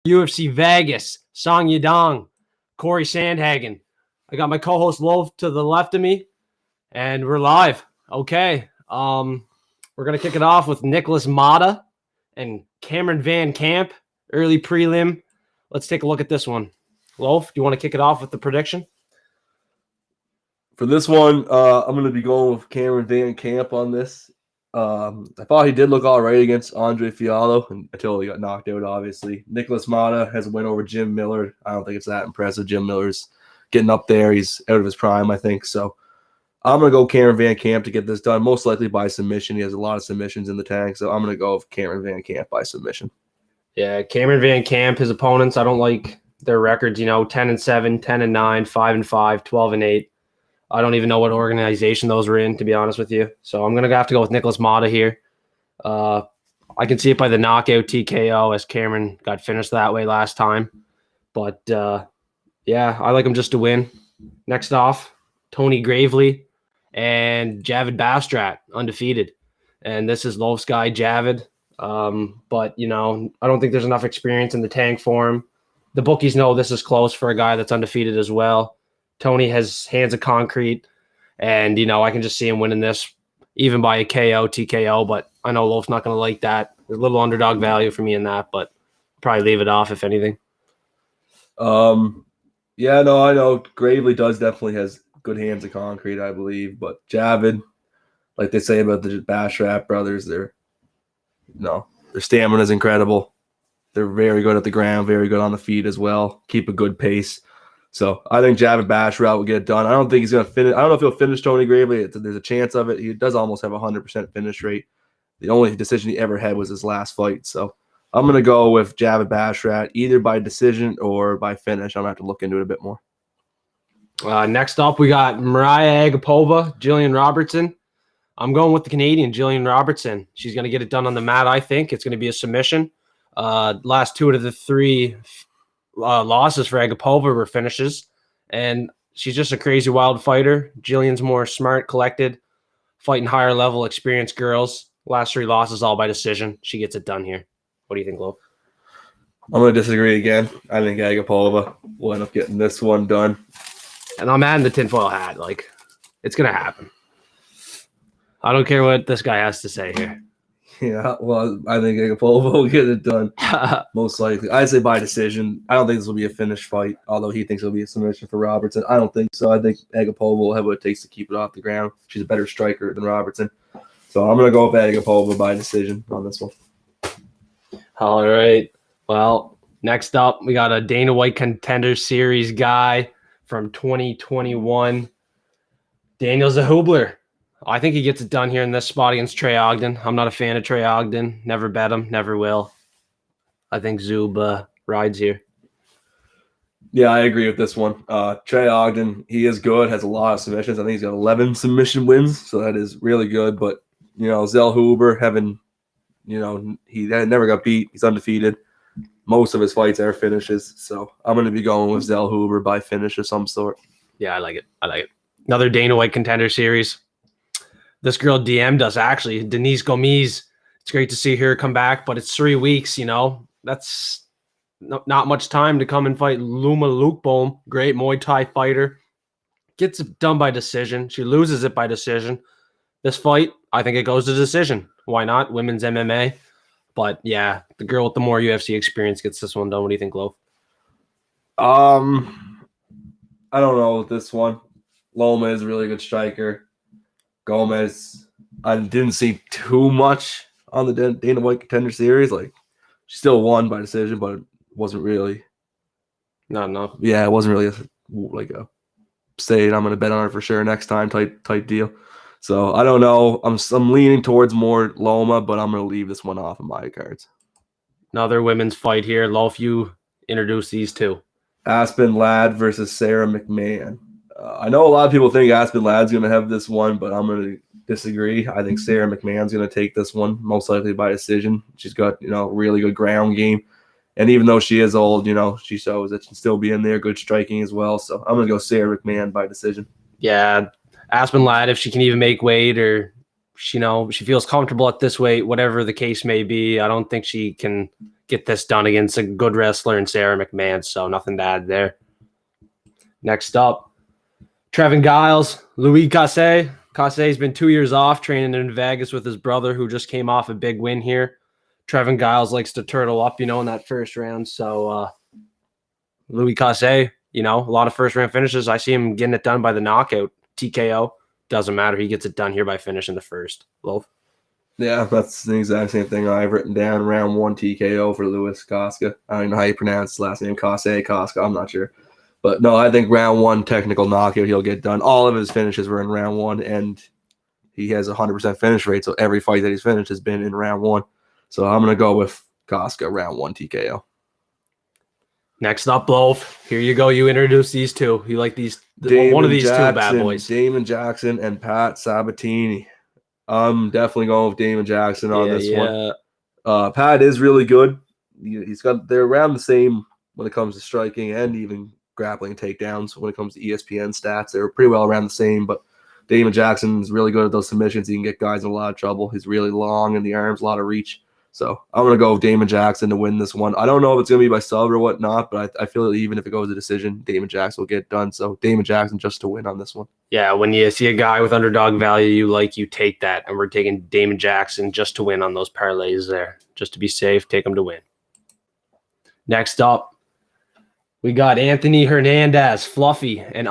UFC Vegas, Song Yadong, Cory Sandhagen. I got my co-host Loaf to the left of me, and we're live. Okay. We're going to kick it off with Nicholas Mata and Cameron Van Camp, early prelim. Let's take a look at this one. Loaf, do you want to kick it off with the prediction? For this one, I'm going to be going with Cameron Van Camp on this. I thought he did look all right against Andre Fiallo until he got knocked out, obviously. Nicholas Mata has a win over Jim Miller. I don't think it's that impressive. Jim Miller's getting up there. He's out of his prime, I think. So I'm going to go Cameron Van Camp to get this done, most likely by submission. He has a lot of submissions in the tank, so I'm going to go with Cameron Van Camp by submission. Yeah, Cameron Van Camp, his opponents, I don't like their records, 10-7, 10-9, 5-5, 12-8. I don't even know what organization those were in, to be honest with you. So I'm going to have to go with Nicholas Mata here. I can see it by the knockout TKO as Cameron got finished that way last time. But, yeah, I like him just to win. Next off, Tony Gravely and Javid Baszler, undefeated. And this is Loaf's guy, Javid. But, I don't think there's enough experience in the tank for him. The bookies know this is close for a guy that's undefeated as well. Tony has hands of concrete, and, I can just see him winning this, even by a KO, TKO, but I know Loaf's not going to like that. There's a little underdog value for me in that, but probably leave it off, if anything. Yeah, no, I know Gravely definitely has good hands of concrete, I believe, but Javid, like they say about the Baszler brothers, their stamina is incredible. They're very good at the ground, very good on the feet as well, keep a good pace. So I think Javid Baszler will get it done. I don't think he's going to finish. I don't know if he'll finish Tony Gravely. There's a chance of it. He does almost have a 100% finish rate. The only decision he ever had was his last fight. So I'm going to go with Javid Baszler either by decision or by finish. I'm going to have to look into it a bit more. Next up, we got Mariah Agapova, Jillian Robertson. I'm going with the Canadian, Jillian Robertson. She's going to get it done on the mat, I think. It's going to be a submission. Last two out of the three losses for Agapova were finishes, and she's just a crazy wild fighter. Jillian's more smart, collected, fighting higher level, experienced girls. Last three losses all by decision. She gets it done here. What do you think, Lo? I'm going to disagree again. I think Agapova will end up getting this one done. And I'm adding the tinfoil hat. Like, it's going to happen. I don't care what this guy has to say here. Yeah, well, I think Agapova will get it done, most likely. I'd say by decision. I don't think this will be a finished fight, although he thinks it'll be a submission for Robertson. I don't think so. I think Agapova will have what it takes to keep it off the ground. She's a better striker than Robertson. So I'm going to go with Agapova by decision on this one. All right. Well, next up, we got a Dana White Contender Series guy from 2021, Daniel Zahubler. I think he gets it done here in this spot against Trey Ogden. I'm not a fan of Trey Ogden. Never bet him. Never will. I think Zub rides here. Yeah, I agree with this one. Trey Ogden, he is good, has a lot of submissions. I think he's got 11 submission wins, so that is really good. But, Zell Hoover having, he never got beat. He's undefeated. Most of his fights are finishes. So I'm going to be going with Zell Hoover by finish of some sort. Yeah, I like it. Another Dana White Contender Series. This girl DM'd us, actually, Denise Gomes. It's great to see her come back, but it's 3 weeks, That's not much time to come and fight Loma Lukeboom, great Muay Thai fighter. Gets it done by decision. She loses it by decision. This fight, I think it goes to decision. Why not? Women's MMA. But, yeah, the girl with the more UFC experience gets this one done. What do you think, Loaf? I don't know with this one. Loma is a really good striker. Gomez, I didn't see too much on the Dana White Contender Series. Like, she still won by decision, but it wasn't really. Not enough. Yeah, it wasn't really a saying I'm going to bet on her for sure next time type deal. So I don't know. I'm leaning towards more Loma, but I'm going to leave this one off of my cards. Another women's fight here. Loaf, you introduce these two. Aspen Ladd versus Sarah McMahon. I know a lot of people think Aspen Ladd's going to have this one, but I'm going to disagree. I think Sarah McMahon's going to take this one, most likely by decision. She's got, really good ground game. And even though she is old, she shows that she can still be in there, good striking as well. So I'm going to go Sarah McMahon by decision. Yeah, Aspen Ladd, if she can even make weight or, she feels comfortable at this weight, whatever the case may be, I don't think she can get this done against a good wrestler in Sarah McMahon, so nothing to add there. Next up, Trevin Giles, Louis Casse. Casse's been 2 years off training in Vegas with his brother, who just came off a big win here. Trevin Giles likes to turtle up, in that first round. So Louis Casse, a lot of first round finishes. I see him getting it done by the knockout, TKO. Doesn't matter. He gets it done here by finishing the first. Loaf. Yeah, that's the exact same thing I've written down. Round 1 TKO for Louis Casca. I don't know how you pronounce his last name. Casca. I'm not sure. But no, I think round 1 technical knockout, he'll get done. All of his finishes were in round 1, and he has a 100% finish rate. So every fight that he's finished has been in round 1. So I'm going to go with Casca, round 1 TKO. Next up, Loaf. Here you go. You introduce these two. You like these? One of these two bad boys. Damon Jackson and Pat Sabatini. I'm definitely going with Damon Jackson on this one. Pat is really good. They're around the same when it comes to striking and even grappling and takedowns. When it comes to ESPN stats, they're pretty well around the same. But Damon Jackson is really good at those submissions. He can get guys in a lot of trouble. He's really long in the arms, a lot of reach. So I'm going to go with Damon Jackson to win this one. I don't know if it's going to be by sub or whatnot, but I feel that even if it goes to decision, Damon Jackson will get it done. So Damon Jackson just to win on this one. Yeah, when you see a guy with underdog value, you take that. And we're taking Damon Jackson just to win on those parlays there. Just to be safe, take him to win. Next up, we got Anthony Hernandez, Fluffy, and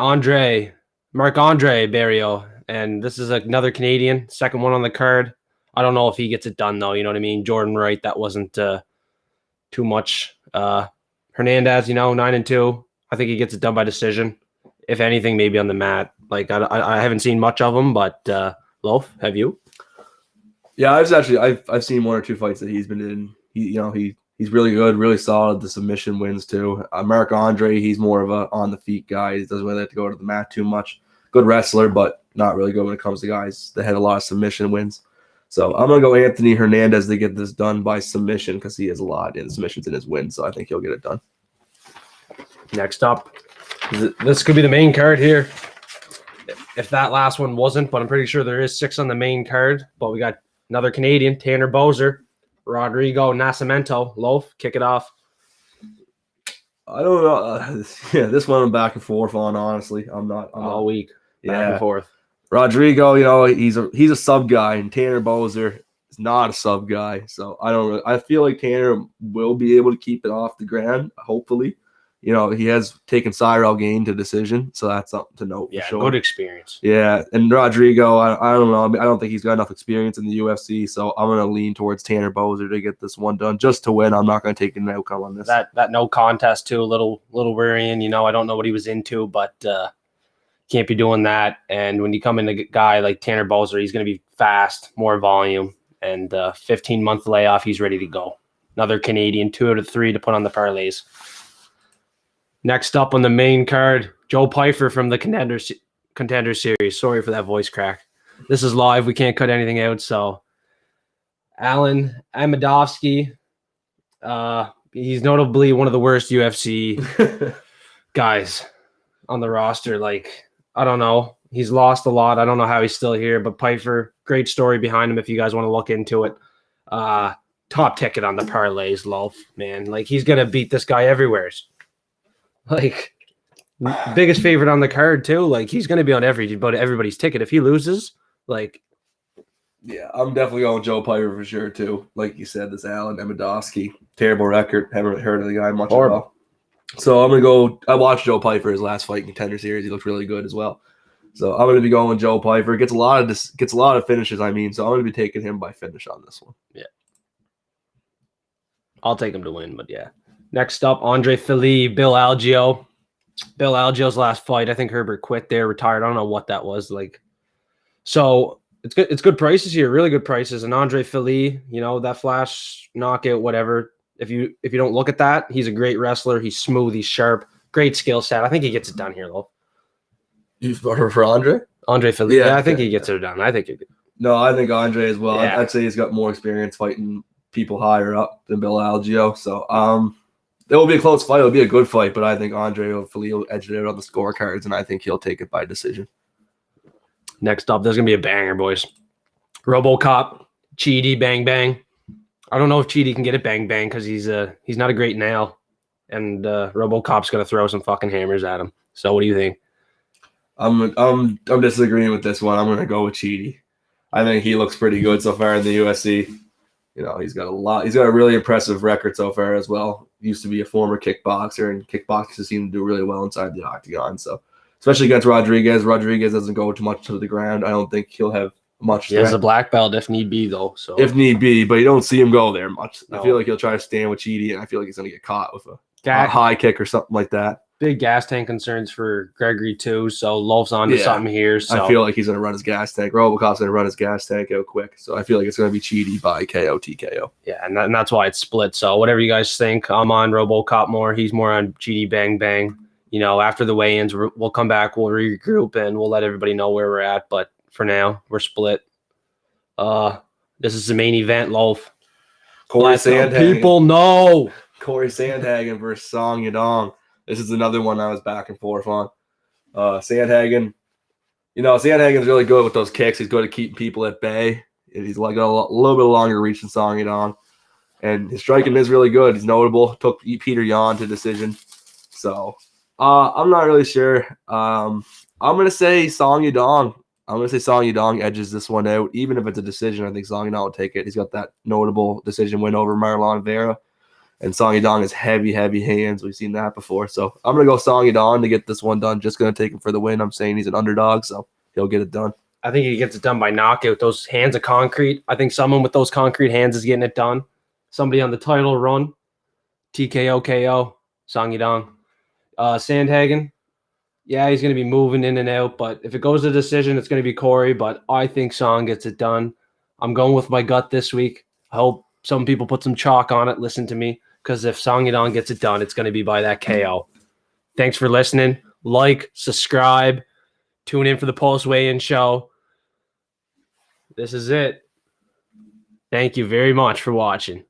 Marc-Andre Barrio. And this is another Canadian, second one on the card. I don't know if he gets it done, though. You know what I mean? Jordan Wright, that wasn't too much. Hernandez, 9-2. I think he gets it done by decision. If anything, maybe on the mat. Like, I haven't seen much of him, but Loaf, have you? Yeah, I've seen 1 or 2 fights that he's been in. He's really good, really solid. The submission wins, too. Marc-Andre, he's more of a on-the-feet guy. He doesn't really have to go to the mat too much. Good wrestler, but not really good when it comes to guys that had a lot of submission wins. So I'm going to go Anthony Hernandez to get this done by submission because he has a lot in submissions in his wins. So I think he'll get it done. Next up, this could be the main card here. If that last one wasn't, but I'm pretty sure there is 6 on the main card. But we got another Canadian, Tanner Baszler, Rodrigo Nascimento. Loaf, kick it off. I don't know. This one I'm back and forth on, honestly. I'm not all week. Back and forth. Rodrigo, he's a sub guy, and Tanner Baszler is not a sub guy. So I feel like Tanner will be able to keep it off the ground, hopefully. He has taken Cyril Gain to decision, so that's something to note. Yeah, for sure. Good experience. Yeah, and Rodrigo, I don't know. I don't think he's got enough experience in the UFC, so I'm going to lean towards Tanner Baszler to get this one done just to win. I'm not going to take an outcome on this. That no contest, too, a little worrying. I don't know what he was into, but can't be doing that. And when you come in a guy like Tanner Baszler, he's going to be fast, more volume, and 15-month layoff, he's ready to go. Another Canadian, 2 out of 3 to put on the parlays. Next up on the main card, Joe Pyfer from the Contender Series. Sorry for that voice crack. This is live. We can't cut anything out. So, Alan Amadovski, he's notably one of the worst UFC guys on the roster. Like, I don't know. He's lost a lot. I don't know how he's still here. But Pyfer, great story behind him if you guys want to look into it. Top ticket on the parlays, Loaf, man. Like, he's going to beat this guy everywhere. Like, biggest favorite on the card too. Like, he's going to be on everybody's ticket. If he loses, like, yeah, I'm definitely going Joe Pyfer for sure too. Like you said, this Alan Amadovski, terrible record. Haven't heard of the guy much at all. So I'm gonna go. I watched Joe Pyfer his last fight in Contender Series. He looked really good as well. So I'm gonna be going with Joe Pyfer. Gets a lot of finishes. So I'm gonna be taking him by finish on this one. Yeah, I'll take him to win. But yeah. Next up, Andre Fili, Bill Algeo. Bill Algeo's last fight, I think Herbert quit there, retired. I don't know what that was like. So it's good. It's good prices here, really good prices. And Andre Fili, that flash knockout, whatever. If you don't look at that, he's a great wrestler. He's smooth. He's sharp. Great skill set. I think he gets it done here, though. You for Andre? Andre Fili. Yeah, I think he gets it done. I think No, I think Andre as well. Yeah. I'd say he's got more experience fighting people higher up than Bill Algeo. So it will be a close fight. It'll be a good fight, but I think Andre Fili will edge it out on the scorecards, and I think he'll take it by decision. Next up, there's going to be a banger, boys. RoboCop, Chidi, bang, bang. I don't know if Chidi can get it bang bang because he's not a great nail, and RoboCop's gonna throw some fucking hammers at him. So what do you think? I'm disagreeing with this one. I'm gonna go with Chidi. I think he looks pretty good so far in the UFC. He's got a really impressive record so far as well. Used to be a former kickboxer, and kickboxers seem to do really well inside the octagon. So, especially against Rodriguez. Rodriguez doesn't go too much to the ground. I don't think he'll have much He has a black belt if need be, though. So if need be, but you don't see him go there much. No. I feel like he'll try to stand with Chidi, and I feel like he's going to get caught with a high kick or something like that. Big gas tank concerns for Gregory too, so Loaf's on to something here. So I feel like he's going to run his gas tank. RoboCop's going to run his gas tank out quick. So I feel like it's going to be Chidi by KO, TKO. Yeah, and that's why it's split. So whatever you guys think, I'm on RoboCop more. He's more on Chidi bang bang. After the weigh-ins, we'll come back, we'll regroup, and we'll let everybody know where we're at. But for now, we're split. This is the main event, Loaf. Cory Sandhagen. People know. Cory Sandhagen versus Song Yadong. This is another one I was back and forth on. Sandhagen, Sandhagen's really good with those kicks. He's good at keeping people at bay. He's got a little bit longer reach than Song Yadong. And his striking is really good. He's notable. Took Peter Yan to decision. So I'm not really sure. I'm going to say Song Yadong. I'm going to say Song Yadong edges this one out. Even if it's a decision, I think Song Yadong will take it. He's got that notable decision win over Marlon Vera. And Song Yadong has heavy, heavy hands. We've seen that before. So I'm going to go Song Yadong to get this one done. Just going to take him for the win. I'm saying he's an underdog, so he'll get it done. I think he gets it done by knockout. Those hands of concrete. I think someone with those concrete hands is getting it done. Somebody on the title run. TKO, KO, Song Yadong. Sandhagen. Yeah, he's going to be moving in and out. But if it goes to decision, it's going to be Cory. But I think Song gets it done. I'm going with my gut this week. I hope some people put some chalk on it. Listen to me. Because if Song Yadong gets it done, it's going to be by that KO. Thanks for listening. Like, subscribe, tune in for the post-weigh-in show. This is it. Thank you very much for watching.